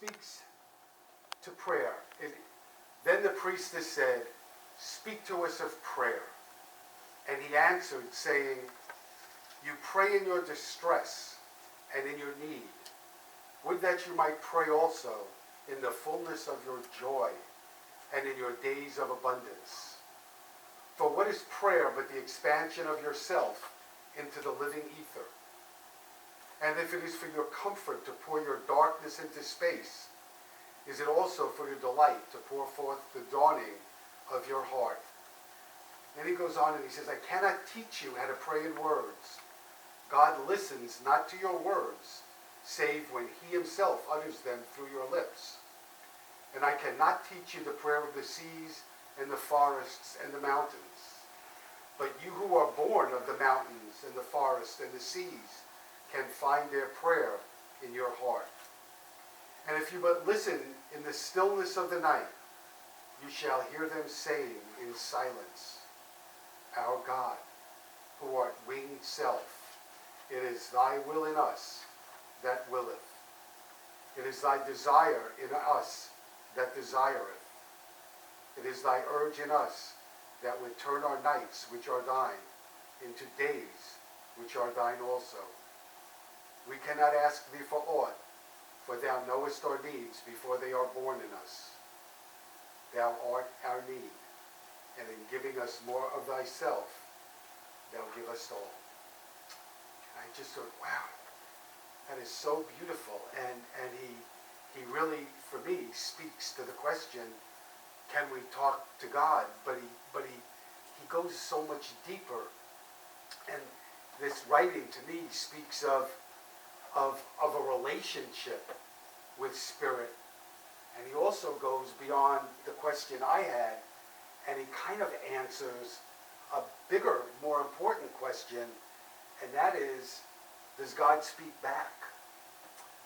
speaks to prayer. Then the priestess said, "Speak to us of prayer." And he answered, saying, "You pray in your distress and in your need. Would that you might pray also in the fullness of your joy and in your days of abundance. For what is prayer but the expansion of yourself into the living ether? And if it is for your comfort to pour your darkness into space, is it also for your delight to pour forth the dawning of your heart?" Then he goes on and he says, "I cannot teach you how to pray in words. God listens not to your words, save when he himself utters them through your lips. And I cannot teach you the prayer of the seas and the forests and the mountains. But you who are born of the mountains and the forests and the seas can find their prayer in your heart. And if you but listen in the stillness of the night, you shall hear them saying in silence, Our God, who art winged self, it is thy will in us that willeth. It is thy desire in us that desireth. It is thy urge in us that would turn our nights, which are thine, into days, which are thine also. We cannot ask thee for aught, for thou knowest our needs before they are born in us. Thou art our need, and in giving us more of thyself, thou give us all." And I just thought, wow, that is so beautiful. And he really, for me, speaks to the question, can we talk to God? But he goes so much deeper. And this writing to me speaks of a relationship with Spirit. And he also goes beyond the question I had, and he kind of answers a bigger, more important question, and that is, does God speak back?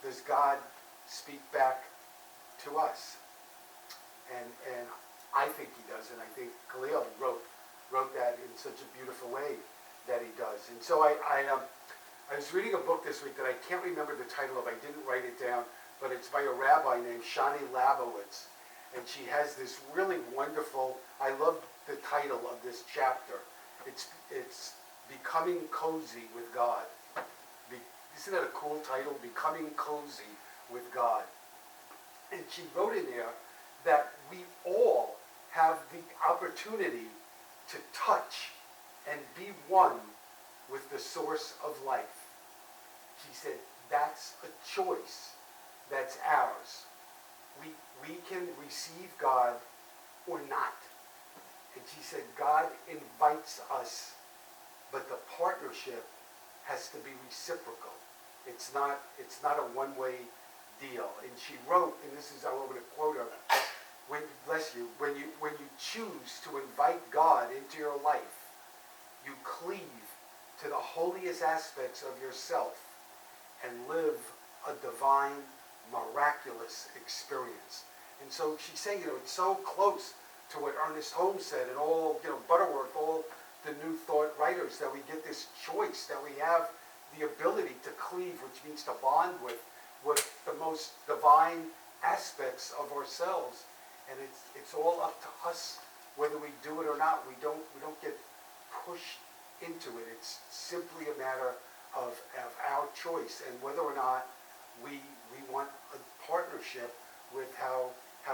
Does God speak back to us? And I think he does, and I think Khalil wrote that in such a beautiful way that he does. And so I was reading a book this week that I can't remember the title of. I didn't write it down, but it's by a rabbi named Shani Labowitz. And she has this really wonderful, I love the title of this chapter. It's Becoming Cozy with God. Isn't that a cool title? Becoming Cozy with God. And she wrote in there that we all have the opportunity to touch and be one with the source of life. She said, that's a choice. That's ours. We can receive God or not. And she said, God invites us, but the partnership has to be reciprocal. It's not a one-way deal. And she wrote, and this is, I want to quote her, when you choose to invite God into your life, you cleave to the holiest aspects of yourself and live a divine, miraculous experience. And so she's saying, it's so close to what Ernest Holmes said and all, Butterworth, all the New Thought writers, that we get this choice, that we have the ability to cleave, which means to bond with the most divine aspects of ourselves. And it's all up to us whether we do it or not. We don't get pushed into it. It's simply a matter of our choice and whether or not we want a partnership with how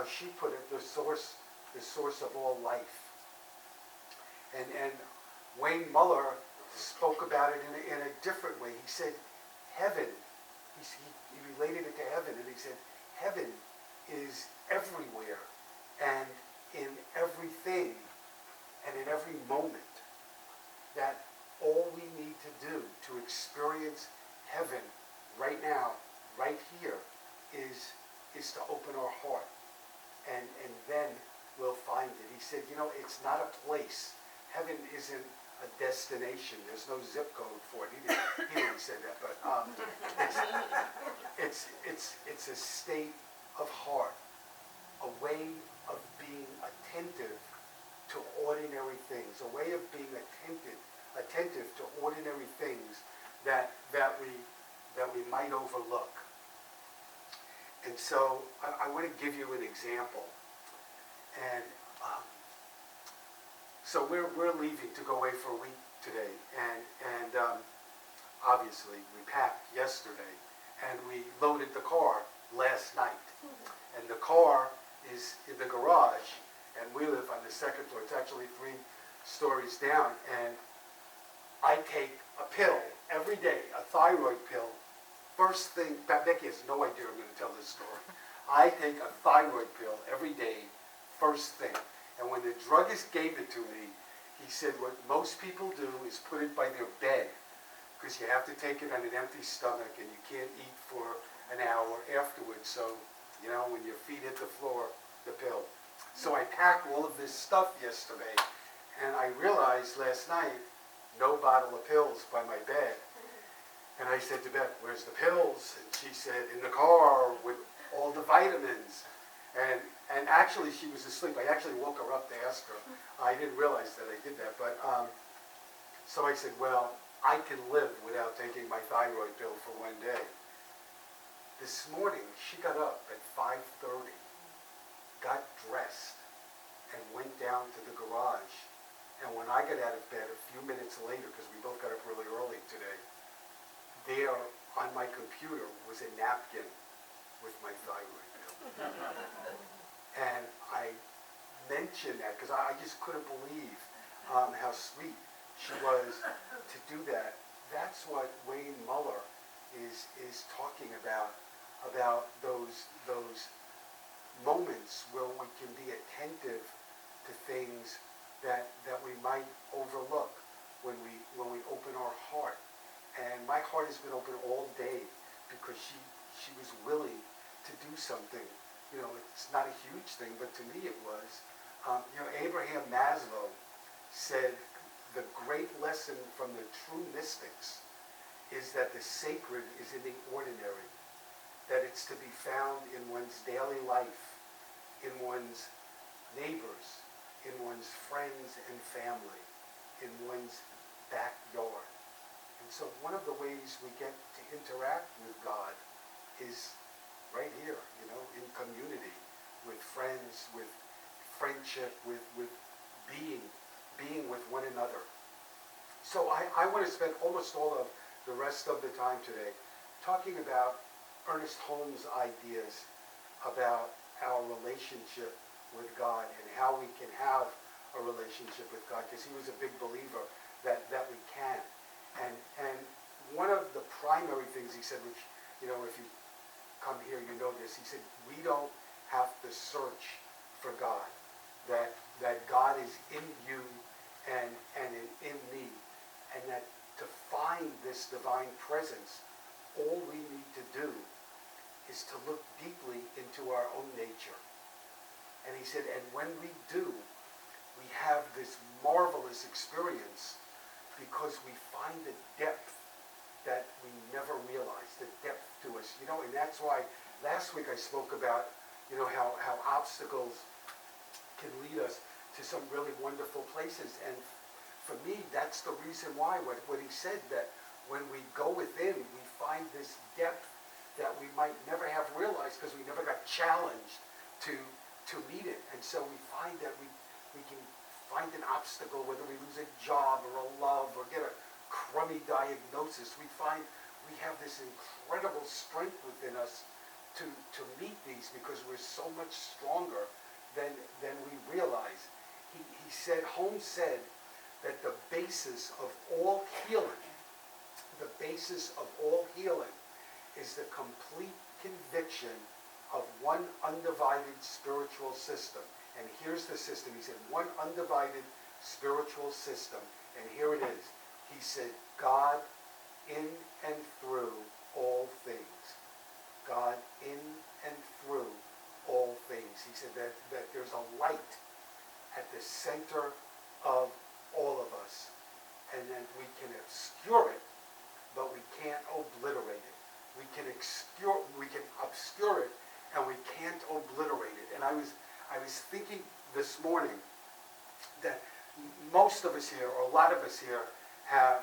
she put it, the source of all life. And Wayne Muller spoke about it in a different way. He said, heaven, he related it to heaven, and he said, heaven is everywhere and in everything and in every moment. That all we need to do to experience heaven right now, right here, is to open our heart. And then we'll find it. He said, it's not a place. Heaven isn't a destination. There's no zip code for it. He didn't say that, but it's a state of heart, a way of being attentive to ordinary things, a way of being attentive to ordinary things that we might overlook. And so I want to give you an example. And so we're leaving to go away for a week today. And obviously we packed yesterday. And we loaded the car last night. And the car is in the garage. And we live on the second floor. It's actually 3 stories down. And I take a pill every day, a thyroid pill. First thing, Becky has no idea I'm going to tell this story. I take a thyroid pill every day, first thing. And when the druggist gave it to me, he said what most people do is put it by their bed, because you have to take it on an empty stomach and you can't eat for an hour afterwards. So, you know, when your feet hit the floor, the pill. So I packed all of this stuff yesterday, and I realized last night, no bottle of pills by my bed. And I said to Beth, where's the pills? And she said, in the car with all the vitamins. And actually she was asleep. I actually woke her up to ask her. I didn't realize that I did that. But so I said, well, I can live without taking my thyroid pill for one day. This morning, she got up at 5:30, got dressed, and went down to the garage. And when I got out of bed a few minutes later, because we both got up really early today, there on my computer was a napkin with my thyroid pill. And I mentioned that because I just couldn't believe how sweet she was to do that. That's what Wayne Muller is talking about those moments where we can be attentive to things that we might overlook when we open our heart. And my heart has been open all day because she was willing to do something. You know, it's not a huge thing, but to me it was. Abraham Maslow said the great lesson from the true mystics is that the sacred is in the ordinary, that it's to be found in one's daily life, in one's neighbors, in one's friends and family, in one's backyard. And so one of the ways we get to interact with God is right here, in community, with friends, with friendship, with being with one another. So I want to spend almost all of the rest of the time today talking about Ernest Holmes' ideas about our relationship with God and how we can have a relationship with God, because he was a big believer that we can. And one of the primary things he said, which, if you come here, you know this, he said, we don't have to search for God, that God is in you and in me, and that to find this divine presence, all we need to do is to look deeply into our own nature. And he said, and when we do, we have this marvelous experience because we find the depth that we never realized, the depth to us. And that's why last week I spoke about, how obstacles can lead us to some really wonderful places. And for me, that's the reason why, what he said, that when we go within, we find this depth that we might never have realized because we never got challenged to meet it. And so we find that we can find an obstacle, whether we lose a job or a love or get a crummy diagnosis. We find we have this incredible strength within us to meet these because we're so much stronger than we realize. Holmes said that the basis of all healing is the complete conviction of one undivided spiritual system. And here's the system. He said, one undivided spiritual system. And here it is. He said, God in and through all things. God in and through all things. He said that there's a light at the center of all of us. And then we can obscure it, but we can't obliterate it. We can obscure it, and we can't obliterate it. And I was thinking this morning that most of us here, or a lot of us here, have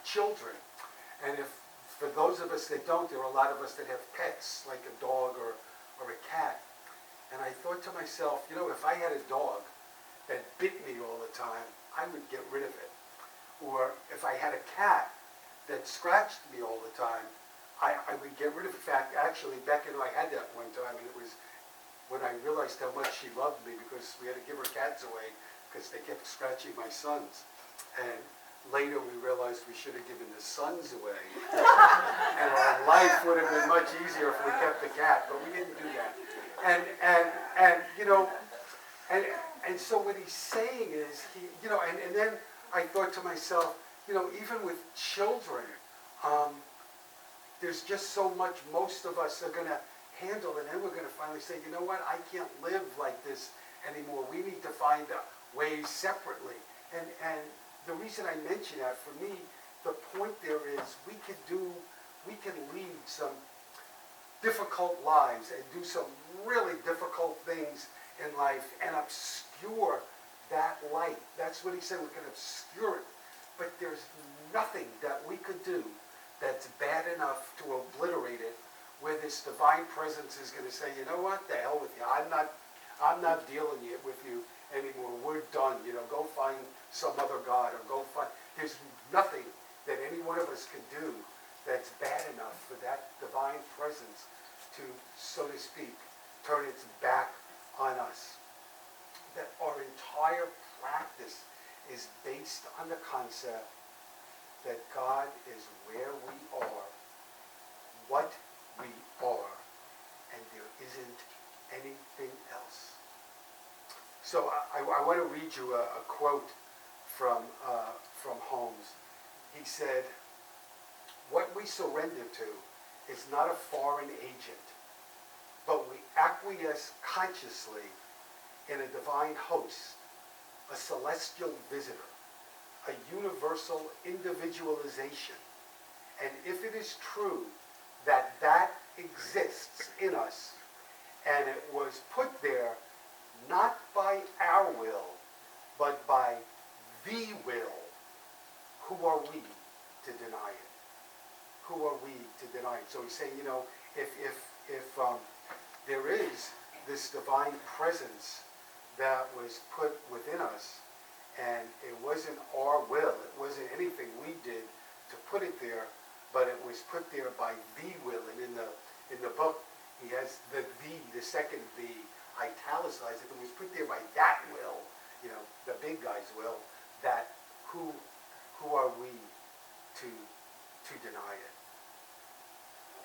children. And if for those of us that don't, there are a lot of us that have pets, like a dog or a cat. And I thought to myself, you know, if I had a dog that bit me all the time, I would get rid of it. Or if I had a cat that scratched me all the time, I would get rid of it. In fact, actually, Becca and I had that one time, and it was when I realized how much she loved me, because we had to give her cats away because they kept scratching my sons. And later we realized we should have given the sons away. And our life would have been much easier if we kept the cat, but we didn't do that. And you know, and so what he's saying is, you know, and then I thought to myself, you know, even with children, there's just so much most of us are going to handle, and then we're going to finally say, you know what, I can't live like this anymore. We need to find ways separately. And the reason I mention that, for me, the point there is we can lead some difficult lives and do some really difficult things in life and obscure that light. That's what he said, we can obscure it. But there's nothing that we could do that's bad enough to obliterate it, where this divine presence is going to say, you know what, the hell with you. I'm not dealing with you anymore. We're done. You know, go find some other God, or go find. There's nothing that any one of us can do that's bad enough for that divine presence to, so to speak, turn its back on us. That our entire practice is based on the concept that God is where we are, what we are, and there isn't anything else. So I want to read you a quote from Holmes. He said, "What we surrender to is not a foreign agent, but we acquiesce consciously in a divine host, a celestial visitor, a universal individualization. And if it is true that that exists in us, and it was put there not by our will, but by the will, who are we to deny it? Who are we to deny it?" So he's saying, you know, if there is this divine presence that was put within us, and it wasn't our will, it wasn't anything we did to put it there, but it was put there by the will. And in the book, he has the second "the" italicized. If it was put there by that will, you know, the big guy's will, that who are we to deny it?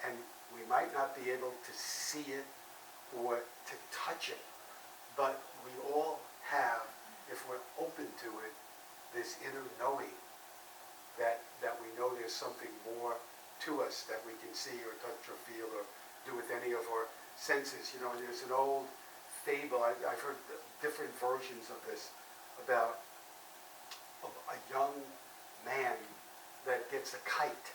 And we might not be able to see it or to touch it, but we all have, if we're open to it, this inner knowing that we know there's something more to us that we can see or touch or feel or do with any of our senses. You know, there's an old fable, I've heard different versions of this, about a young man that gets a kite,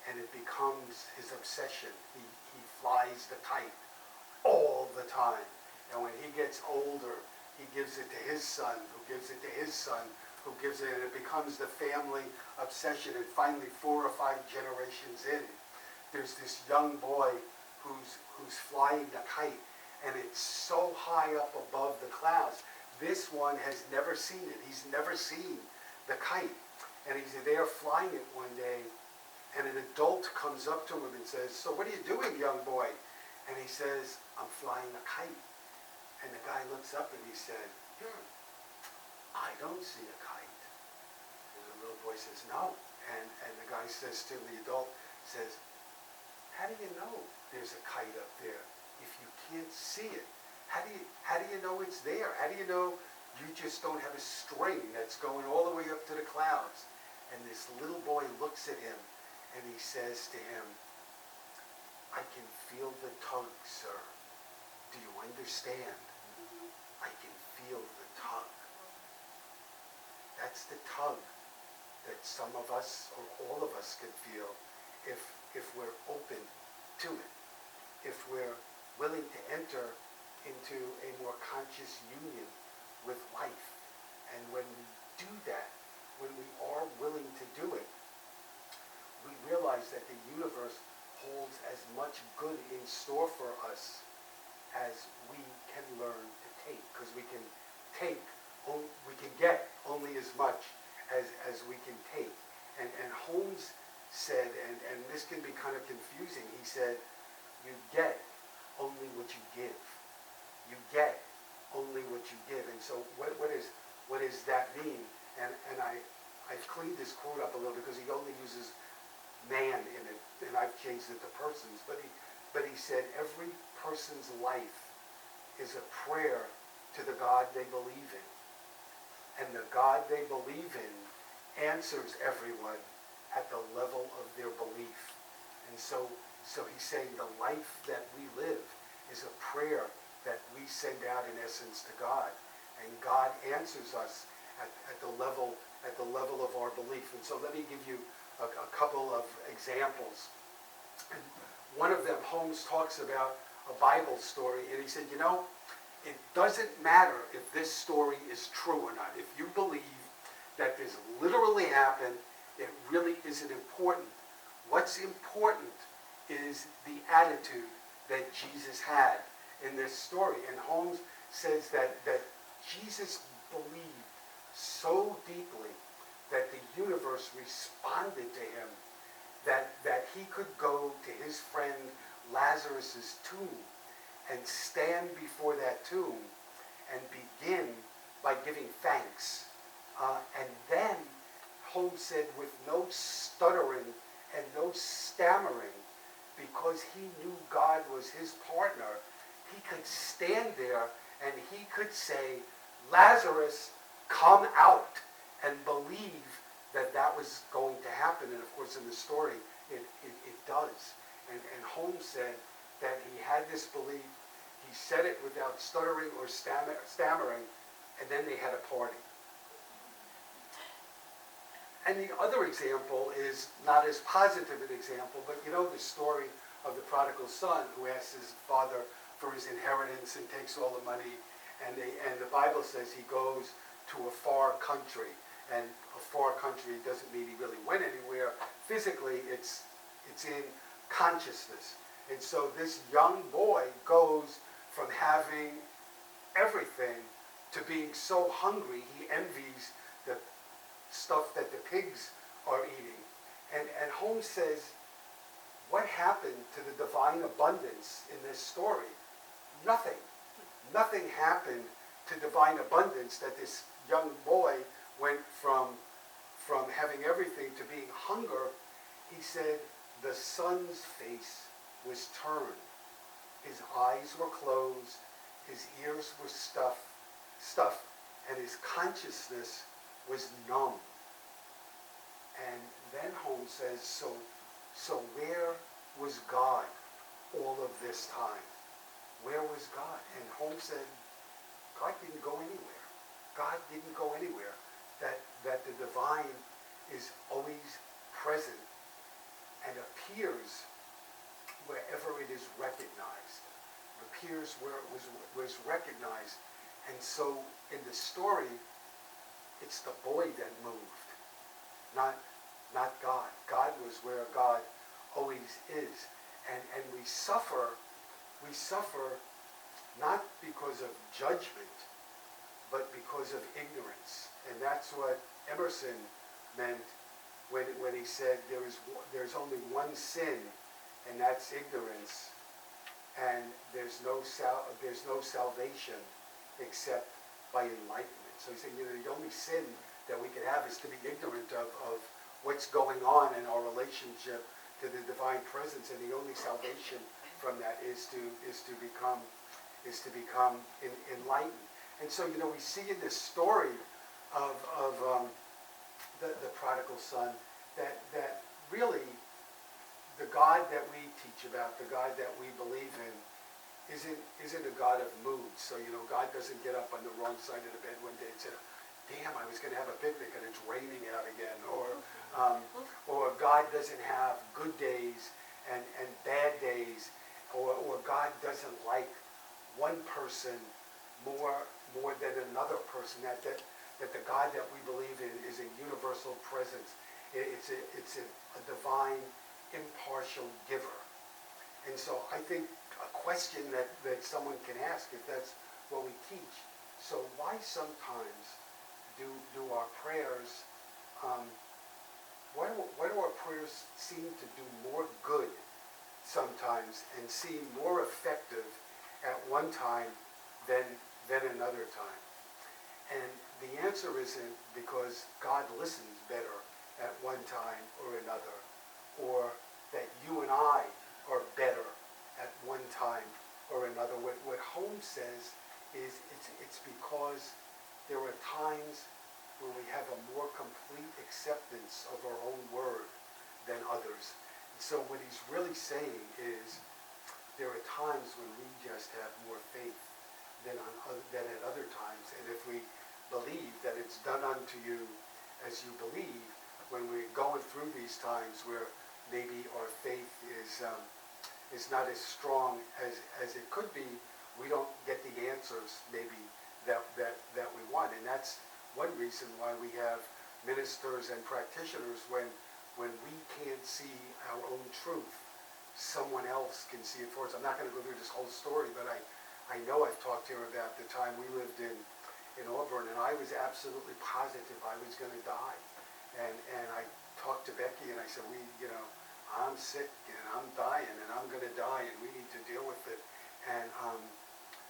and it becomes his obsession. He flies the kite all the time. And when he gets older, he gives it to his son, who gives it to his son, who gives it, and it becomes the family obsession. And finally, 4 or 5 generations in, there's this young boy who's flying the kite, and it's so high up above the clouds. This one has never seen it. He's never seen the kite. And he's there flying it one day, and an adult comes up to him and says, "So what are you doing, young boy?" And he says, "I'm flying a kite." And the guy looks up and he said, "I don't see a kite." And the little boy says, "No." And the guy says to the adult, says, "How do you know there's a kite up there if you can't see it? How do you know it's there? How do you know you just don't have a string that's going all the way up to the clouds?" And this little boy looks at him and he says to him, "I can feel the tug, sir. Do you understand? I can feel the tug." That's the tug that some of us, or all of us, can feel if we're open to it, if we're willing to enter into a more conscious union with life. And when we do that, when we are willing to do it, we realize that the universe holds as much good in store for us as we can learn to take, because we can get only as much as we can take. And Holmes said, and this can be kind of confusing, he said, you get only what you give. You get only what you give. And so what does that mean? And I've cleaned this quote up a little because he only uses man in it, and I've changed it to persons. But he said every person's life is a prayer to the God they believe in. And the God they believe in answers everyone at the level of their belief. And so he's saying the life that we live is a prayer that we send out in essence to God. And God answers us at the level of our belief. And so let me give you a couple of examples. And one of them, Holmes talks about a Bible story, and he said, it doesn't matter if this story is true or not. If you believe that this literally happened, it really isn't important. What's important is the attitude that Jesus had in this story. And Holmes says that Jesus believed so deeply that the universe responded to him that he could go to his friend Lazarus's tomb and stand before that tomb and begin by giving thanks. And then, Holmes said, with no stuttering and no stammering, because he knew God was his partner, he could stand there and he could say, Lazarus, come out, and believe that was going to happen. And of course in the story it does. And Holmes said that he had this belief, he said it without stuttering or stammering, and then they had a party. And the other example is not as positive an example, but the story of the prodigal son who asks his father for his inheritance and takes all the money, and the Bible says he goes to a far country. And a far country doesn't mean he really went anywhere. Physically, it's in consciousness. And so this young boy goes from having everything to being so hungry he envies the stuff that the pigs are eating. And Holmes says, what happened to the divine abundance in this story? Nothing. Nothing happened to divine abundance, that this young boy went from having everything to being hunger. He said the son's face was turned. His eyes were closed, his ears were stuffed, and his consciousness was numb. And then Holmes says, so where was God all of this time? Where was God? And Holmes said, God didn't go anywhere. God didn't go anywhere. That the divine is always present and appears wherever it is recognized. It appears where it was recognized. And so in the story, it's the boy that moved, not God. God was where God always is. And we suffer not because of judgment, but because of ignorance. And that's what Emerson meant when he said there's only one sin, and that's ignorance, and there's no salvation except by enlightenment. So he said, the only sin that we could have is to be ignorant of what's going on in our relationship to the divine presence, and the only salvation from that is to become enlightened. And so we see in this story of the prodigal son that really the God that we teach about, the God that we believe in, isn't a God of moods. So God doesn't get up on the wrong side of the bed one day and say, damn, I was going to have a picnic and it's raining out again, or God doesn't have good days and bad days, or God doesn't like one person more than another person. That the God that we believe in is a universal presence. It's a divine, impartial giver. And so I think a question that someone can ask, if that's what we teach, so why sometimes do our prayers, why do our prayers seem to do more good sometimes and seem more effective at one time than another time? And the answer isn't because God listens better at one time or another, or that you and I are better at one time or another. What Holmes says is it's because there are times where we have a more complete acceptance of our own word than others. And so what he's really saying is there are times when we just have more faith than at other times. And if we believe that it's done unto you as you believe, when we're going through these times where maybe our faith is not as strong as it could be, we don't get the answers maybe that we want. And that's one reason why we have ministers and practitioners. When we can't see our own truth, someone else can see it for us. I'm not going to go through this whole story, but I know I've talked here about the time we lived in Auburn, and I was absolutely positive I was going to die. And I talked to Becky, and I said, I'm sick, and I'm dying, and I'm going to die, and we need to deal with it. And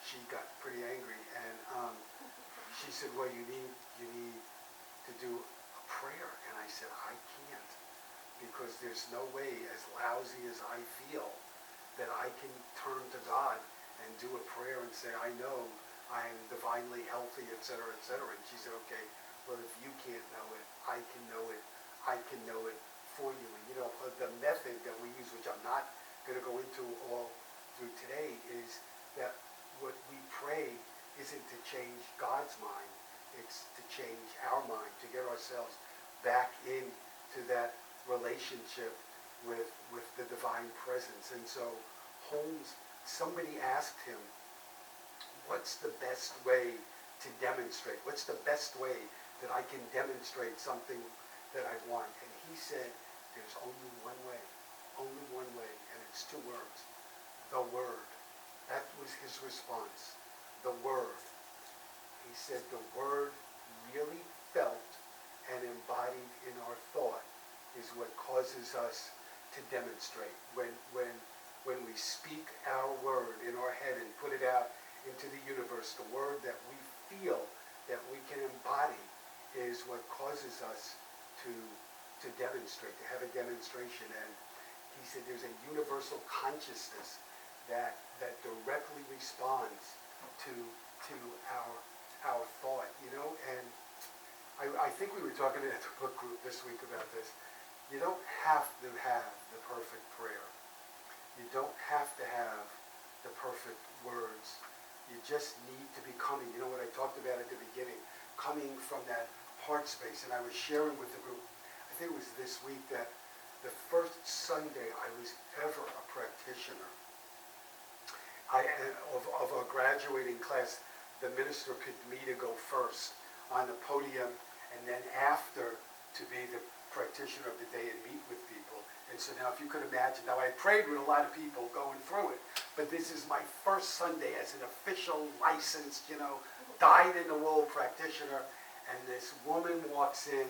she got pretty angry, and she said, well, you need to do a prayer. And I said, I can't, because there's no way, as lousy as I feel, that I can turn to God and do a prayer and say, I know I am divinely healthy, et cetera, et cetera. And she said, okay, well, if you can't know it, I can know it. I can know it for you. And the method that we use, which I'm not going to go into all through today, is that what we pray isn't to change God's mind. It's to change our mind, to get ourselves back into that relationship with the divine presence. And so Holmes, somebody asked him, what's the best way to demonstrate? What's the best way that I can demonstrate something that I want? And he said, there's only one way, and it's two words, the Word. That was his response, the Word. He said the Word really felt and embodied in our thought is what causes us to demonstrate. When we speak our word in our head and put it out into the universe, the word that we feel that we can embody is what causes us to demonstrate, to have a demonstration. And he said there's a universal consciousness that directly responds to our thought, and I think we were talking at the book group this week about this. You don't have to have the perfect prayer. You don't have to have the perfect words. You just need to be coming. You know what I talked about at the beginning, coming from that heart space. And I was sharing with the group, I think it was this week, that the first Sunday I was ever a practitioner of a graduating class, the minister picked me to go first on the podium, and then after to be the practitioner of the day and meet with people. And so now if you could imagine, now I prayed with a lot of people going through it, but this is my first Sunday as an official licensed, dyed-in-the-wool practitioner, and this woman walks in,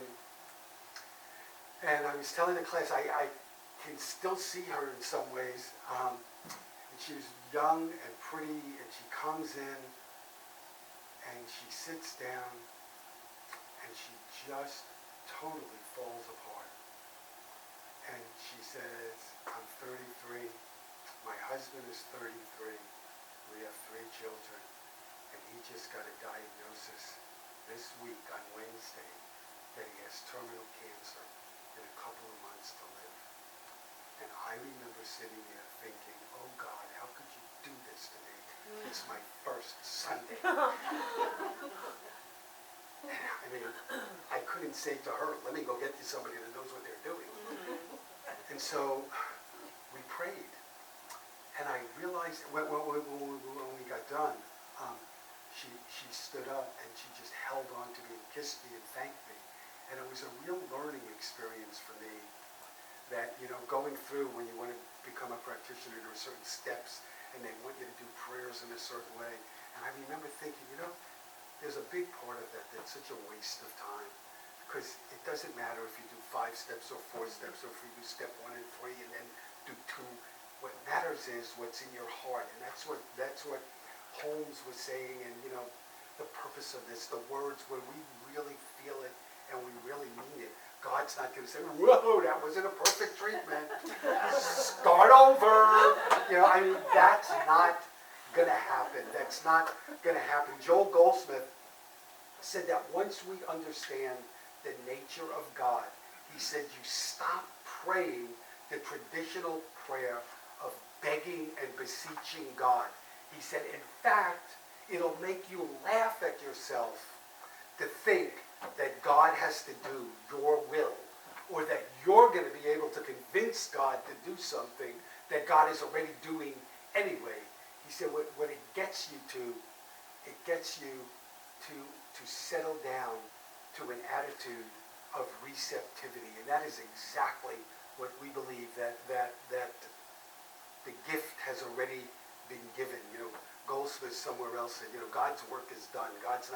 and I was telling the class, I can still see her in some ways, and she was young and pretty, and she comes in, and she sits down, and she just totally falls apart. And she says, I'm 33, my husband is 33, we have 3 children, and he just got a diagnosis this week on Wednesday that he has terminal cancer and a couple of months to live. And I remember sitting there thinking, oh God, how could you do this to me? It's my first Sunday. I mean, I couldn't say to her, let me go get you somebody that knows what they're doing. And so we prayed. And I realized when we got done, she stood up and she just held on to me and kissed me and thanked me. And it was a real learning experience for me that, going through when you want to become a practitioner, there are certain steps and they want you to do prayers in a certain way. And I remember thinking, there's a big part of that that's such a waste of time. Because it doesn't matter if you do 5 steps or 4 steps, or if you do step 1 and 3 and then do 2. What matters is what's in your heart. And that's what Holmes was saying, and the purpose of this, the words, when we really feel it and we really mean it. God's not going to say, whoa, that wasn't a perfect treatment. Start over. That's not going to happen. That's not going to happen. Joel Goldsmith said that once we understand the nature of God, he said you stop praying the traditional prayer of begging and beseeching God. He said, in fact, it'll make you laugh at yourself to think that God has to do your will, or that you're going to be able to convince God to do something that God is already doing anyway. He said what it gets you to settle down to an attitude of receptivity. And that is exactly what we believe, that the gift has already been given. Goldsmith somewhere else said, God's work is done. God's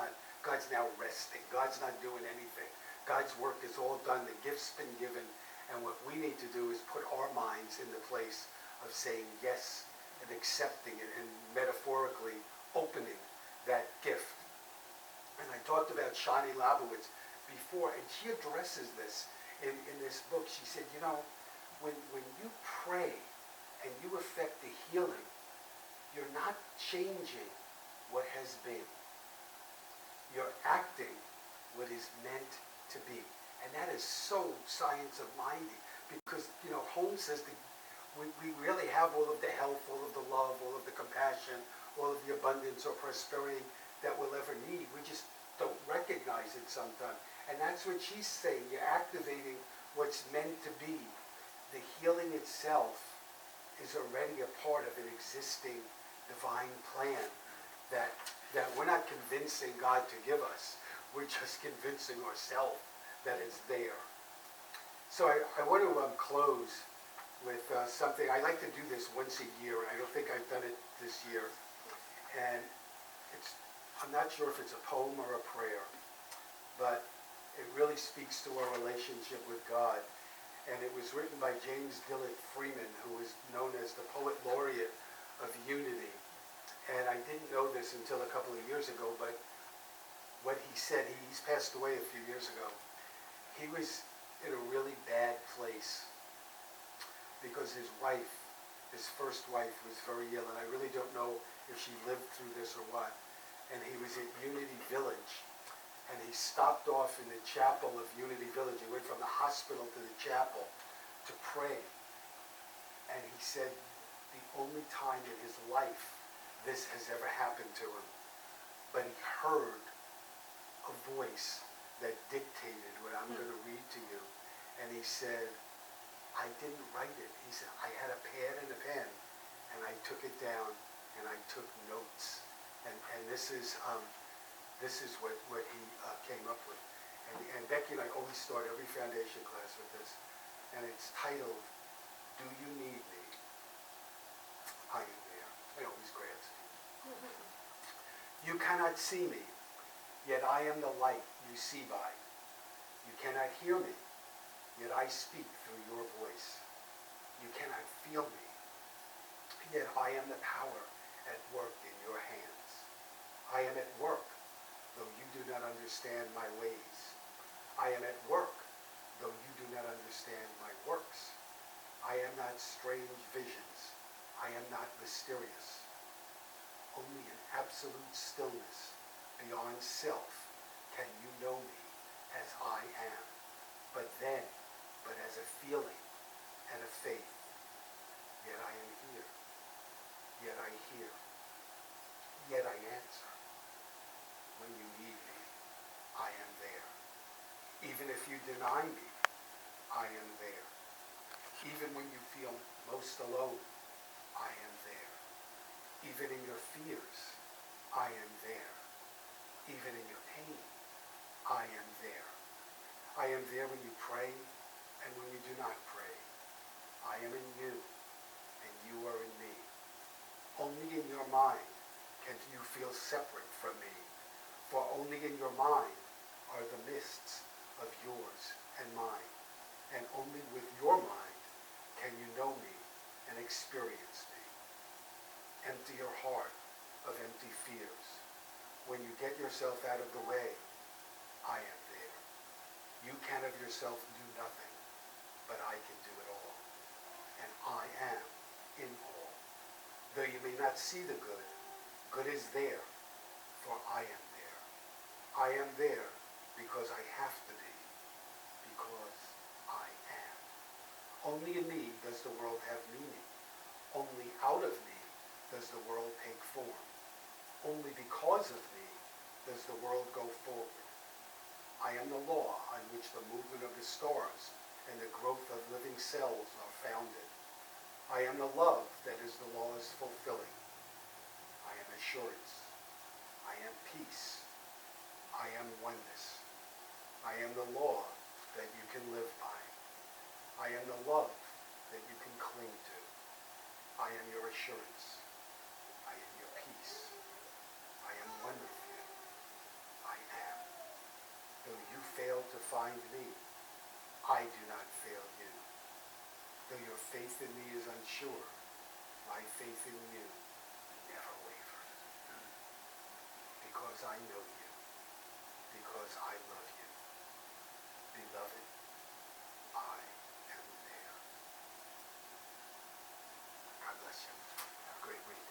now resting. God's not doing anything. God's work is all done. The gift's been given. And what we need to do is put our minds in the place of saying yes and accepting it and metaphorically opening that gift. And I talked about Shani Labowitz before, and she addresses this in this book. She said, when you pray and you affect the healing, you're not changing what has been. You're acting what is meant to be. And that is so science of minding. Because, Holmes says that we really have all of the health, all of the love, all of the compassion, all of the abundance or prosperity that we'll ever need. We just don't recognize it sometimes. And that's what she's saying. You're activating what's meant to be. The healing itself is already a part of an existing divine plan that we're not convincing God to give us. We're just convincing ourselves that it's there. So I want to close with something. I like to do this once a year, and I don't think I've done it this year. And I'm not sure if it's a poem or a prayer, but it really speaks to our relationship with God. And it was written by James Dillard Freeman, who is known as the Poet Laureate of Unity. And I didn't know this until a couple of years ago, but what he said, he's passed away a few years ago. He was in a really bad place because his first wife, was very ill, and I really don't know if she lived through this or what. And he was at Unity Village, and he stopped off in the chapel of Unity Village. He went from the hospital to the chapel to pray. And he said the only time in his life this has ever happened to him, but he heard a voice that dictated what I'm going to read to you. And he said, I didn't write it. He said, I had a pad and a pen, and I took it down, and I took notes. And this is what he came up with. And Becky and I always start every foundation class with this. And it's titled, Do You Need Me? I am there. I always grabs me. You cannot see me, yet I am the light you see by. You cannot hear me, yet I speak through your voice. You cannot feel me, yet I am the power at work in your hands. I am at work, though you do not understand my ways. I am at work, though you do not understand my works. I am not strange visions. I am not mysterious. Only in absolute stillness, beyond self, can you know me as I am. But as a feeling and a faith, yet I am here. Yet I hear. Yet I answer. When you need me, I am there. Even if you deny me, I am there. Even when you feel most alone, I am there. Even in your fears, I am there. Even in your pain, I am there. I am there when you pray and when you do not pray. I am in you, and you are in me. Only in your mind can you feel separate from me, for only in your mind are the mists of yours and mine, and only with your mind can you know me and experience me. Empty your heart of empty fears. When you get yourself out of the way, I am there. You can of yourself do nothing, but I can do it all. And I am in all. Though you may not see the good, good is there, for I am there. I am there because I have to be, because I am. Only in me does the world have meaning. Only out of me does the world take form. Only because of me does the world go forward. I am the law on which the movement of the stars and the growth of living cells are founded. I am the love that is the law's fulfilling. I am assurance. I am peace. I am oneness. I am the law that you can live by. I am the love that you can cling to. I am your assurance. I am your peace. I am one with you. I am. Though you fail to find me, I do not fail you. Though your faith in me is unsure, my faith in you never wavers. Because I know you. Because I love you. Beloved, I am there. God bless you. Have a great week.